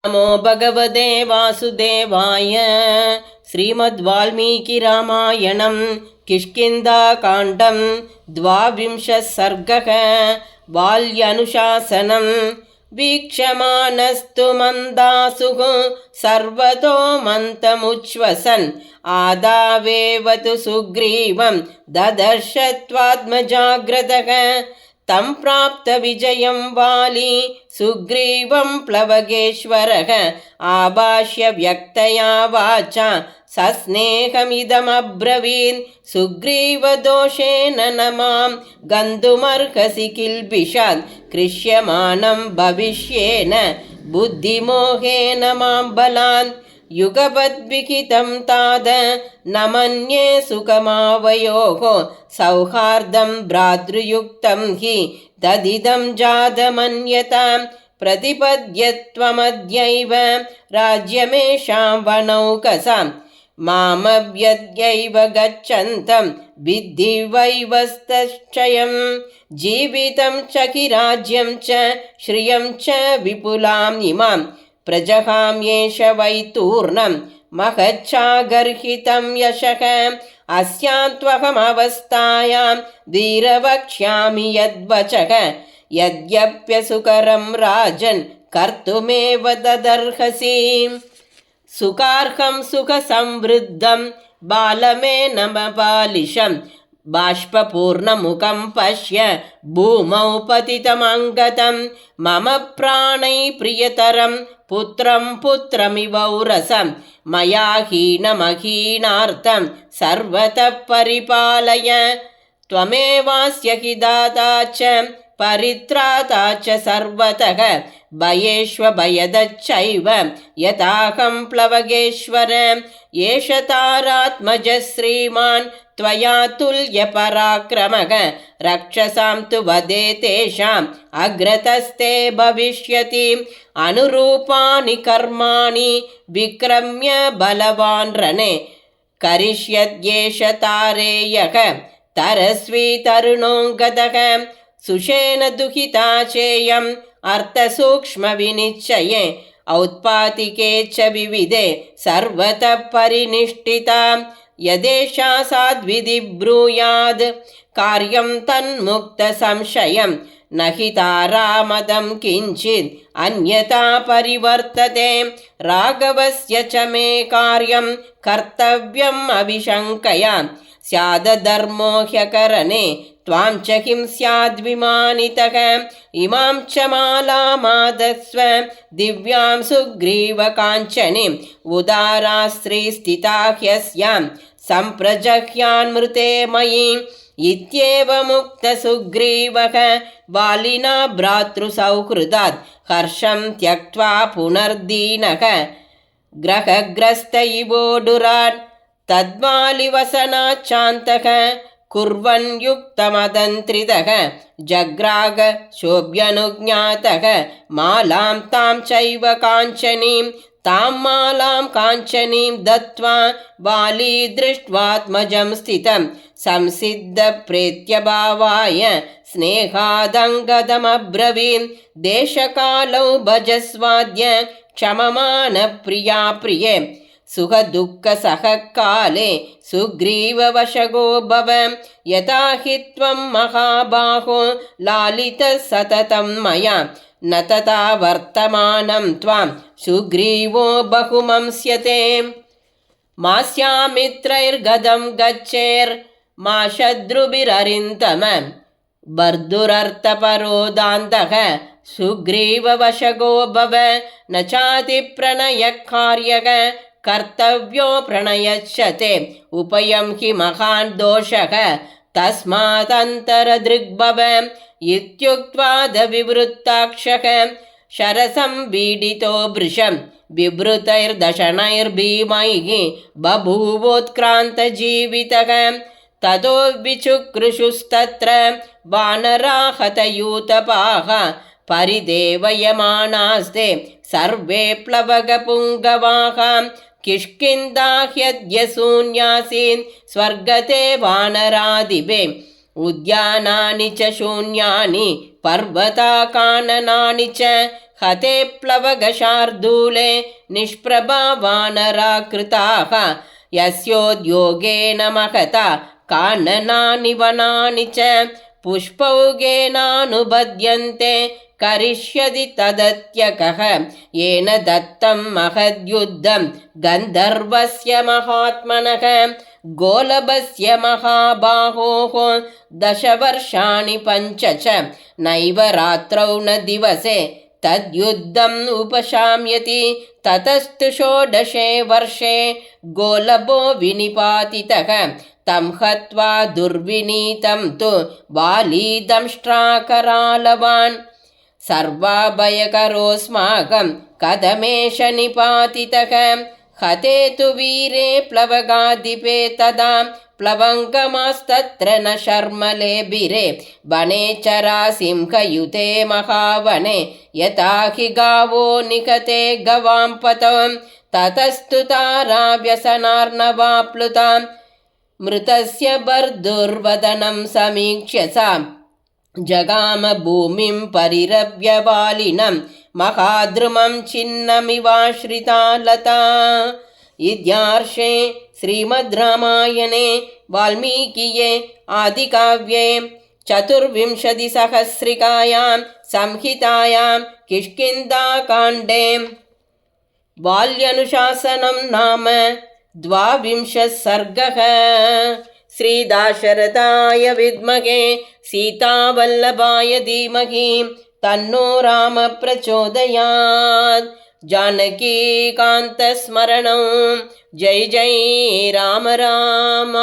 नमो भगवते वासुदेवाय। श्रीमद्वाल्मीकिरामायणं किष्किन्धाकाण्डं 12 सर्गः। बाल्यनुशासनं। वीक्षमाणस्तु मन्दासुः सर्वतो मन्तमुच्छ्वसन् आदावेवतु सुग्रीवं ददर्शत्वात्मजाग्रतः। तं प्राप्त विजयं वाली सुग्रीवं प्लवगेश्वरः आभाष्य व्यक्तया वाचा सस्नेहमिदमब्रवीन्। सुग्रीवदोषेण न मां गन्तुमर्हसि किल्बिषात् कृष्यमाणं भविष्येन बुद्धिमोहेन मां बलान्। युगपद्विहितं ताद न मन्ये सुखमावयोः सौहार्दं भ्रातृयुक्तं हि तदिदं जातमन्यतां। प्रतिपद्यत्वमद्यैव राज्यमेषां वनौकसां मामव्यद्यैव गच्छन्तं विद्धि वैवस्तक्षयं। जीवितं च किराज्यं च श्रियं च विपुलाम् इमां प्रजहाम्येष वैतूर्णं महच्चागर्हितं यशः। अस्यां त्वहमवस्थायां वीरवक्ष्यामि यद्वचः यद्यप्यसुकरं राजन् कर्तुमेव तदर्हसि। सुखार्हं सुखसंवृद्धं बालमेनमबालिशं बाष्पपूर्णमुखं पश्य भूमौ पतितमङ्गतं। मम प्राणै प्रियतरं पुत्रं पुत्रमिवौरसं मया हीनमहीनार्तं सर्वतः परिपालय। त्वमेवास्य हि दाता च परित्राता च सर्वतः भयेष्वभयदच्चैव यथाहं प्लवगेश्वर। एष तारात्मजः श्रीमान् त्वया तुल्यपराक्रमः रक्षसां तु वदे तेषाम् अग्रतस्ते भविष्यति। अनुरूपाणि कर्माणि विक्रम्य बलवान् रणे करिष्यद्येष तारेयः तरस्वी तरुणोऽङ्गदः। सुषेण दुहिता चेयम् अर्थसूक्ष्मविनिश्चये औत्पातिके च विविधे सर्वतः परिनिष्ठिता। यदेषा साध्विधि ब्रूयाद् कार्यं तन्मुक्तसंशयं न हि तारामदं किञ्चित् अन्यथा परिवर्तते। राघवस्य च मे कार्यं कर्तव्यम् अविशङ्कया स्यादधर्मो ह्यकरणे त्वां च किं स्याद्विमानितः। इमां च मालामादस्व दिव्यां सुग्रीवकाञ्चनीम् उदारा स्त्रीस्थिता ह्यस्यां सम्प्रजह्यान्मृते मयि। इत्येवमुक्तसुग्रीवः वालिना भ्रातृसौहृदात् हर्षं त्यक्त्वा पुनर्दीनः ग्रहग्रस्त इवोडुरान्। तद्वालिवसनाच्चान्तः कुर्वन् युक्तमदन्त्रितः जग्राग शोभ्यनुज्ञातः मालां तां चैव काञ्चनीं तां मालां काञ्चनीं दत्त्वा वाली दृष्ट्वात्मजं स्थितं संसिद्धप्रेत्यभावाय स्नेहादङ्गदमब्रवीन्। देशकालौ भजस्वाद्य क्षममान प्रिया प्रिये सुखदुःखसह काले सुग्रीववशगो भव। यथा हि त्वं महाबाहो लालितः सततं मया न तथा वर्तमानं त्वां सुग्रीवो बहुमंस्यते। मास्यामित्रैर्गदं गच्छेर्मा शत्रुभिररिन्दम बर्धुरर्थपरोदान्तः सुग्रीववशगो भव। न चातिप्रणयकार्यः कर्तव्यो प्रणयच्छते उपयं हि महान् दोषः तस्मादन्तरदृग्भव। इत्युक्त्वादविवृत्ताक्षः शरसंवीडितो वृषं बिभृतैर्दशनैर्भीमैः बभूवोत्क्रान्तजीवितः। ततो विचुक्रुषुस्तत्र वानराहतयूतपाः परिदेवयमानास्ते सर्वे प्लवगपुङ्गवाः। किष्किन्धा ह्यद्यशून्यासीन् स्वर्गते वानरादिभे उद्यानानि च शून्यानि पर्वताकाननानि च हते प्लवगशार्दूले निष्प्रभावानराकृताः यस्योद्योगेन महता काननानि वनानि च पुष्पौगेनानुबध्यन्ते करिष्यति तदत्यकः येन दत्तं महद्युद्धं गन्धर्वस्य महात्मनः गोलभस्य महाबाहोः 10 वर्षाणि 5 च नैव रात्रौ न दिवसे तद्युद्धम् उपशाम्यति ततस्तु 16 वर्षे गोलभो विनिपातितः तं हत्वा दुर्विनीतं तु वाली दंष्ट्राकरालवान् सर्वाभयकरोऽस्माकं कथमेष निपातितः हते तु वीरे प्लवगाधिपे तदा प्लवङ्गमास्तत्र न शर्मलेभिरे वने चरासिंहयुते महावने यथा हि गावो निकते गवां पतम् ततस्तु तारा व्यसनार्णवाप्लुतां मृतस्य बर्दुर्वदनं समीक्ष्य सा जगाम भूमिं परिरव्यवालिनं महाद्रुमं छिन्नमिवाश्रिता लता। इत्यार्षे श्रीमद् रामायणे वाल्मीकिये आदिकाव्ये 24 संहितायां किष्किन्धाकाण्डे बाल्यनुशासनं नाम 22 सर्गः। श्रीदाशरथाय विद्महे सीतावल्लभाय धीमहि तन्नो राम प्रचोदयात्। जानकीकान्तस्मरणं जय जय राम राम।